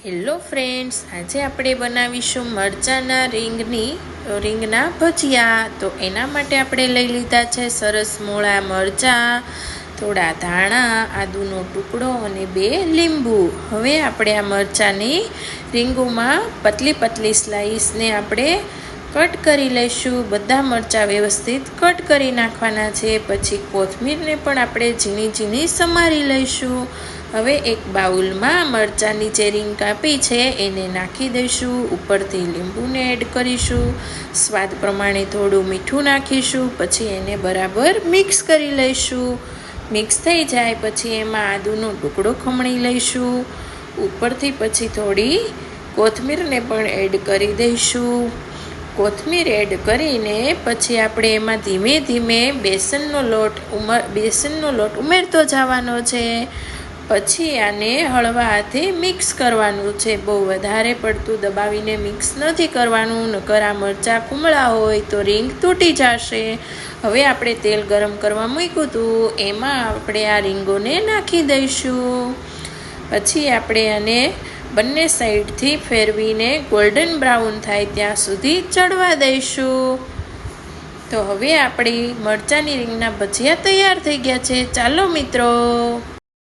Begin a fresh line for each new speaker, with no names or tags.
Hello friends, આજે આપણે બનાવીશું મરચાંના રીંગના ભજીયા. તો એના માટે આપણે લઈ લીધા છે સરસ મોળા મરચાં, થોડા ધાણા, આદુનો ટુકડો અને 2 લીંબુ. હવે આપણે આ મરચાંની રીંગોમાં પતલી પતલી સ્લાઈસને આપણે કટ કરી લઈશું. બધા મરચાં વ્યવસ્થિત કટ કરી નાખવાના છે. પછી કોથમીરને પણ આપણે ઝીણી ઝીણી સમારી લઈશું. હવે એક બાઉલમાં મરચાંની જે રીંગ કાપી છે એને નાખી દઈશું. ઉપરથી લીંબુને એડ કરીશું. સ્વાદ પ્રમાણે થોડું મીઠું નાખીશું. પછી એને બરાબર મિક્સ કરી લઈશું. મિક્સ થઈ જાય પછી એમાં આદુનો ટુકડો ખમણી લઈશું. ઉપરથી પછી થોડી કોથમીરને પણ એડ કરી દઈશું. કોથમીર એડ કરીને પછી આપણે એમાં ધીમે ધીમે બેસનનો લોટ ઉમેરતો જવાનો છે. પછી આને હળવા હાથે મિક્સ કરવાનું છે. બહુ વધારે પડતું દબાવીને મિક્સ નથી કરવાનું, નકર આ મરચાં કુમળા હોય તો રીંગ તૂટી જશે. હવે આપણે તેલ ગરમ કરવા મૂક્યું હતું, એમાં આપણે આ રીંગોને નાખી દઈશું. પછી આપણે આને બંને સાઈડથી ફેરવીને ગોલ્ડન બ્રાઉન થાય ત્યાં સુધી ચડવા દઈશું. તો હવે આપણી મરચાંની રીંગના ભજીયા તૈયાર થઈ ગયા છે. ચાલો મિત્રો.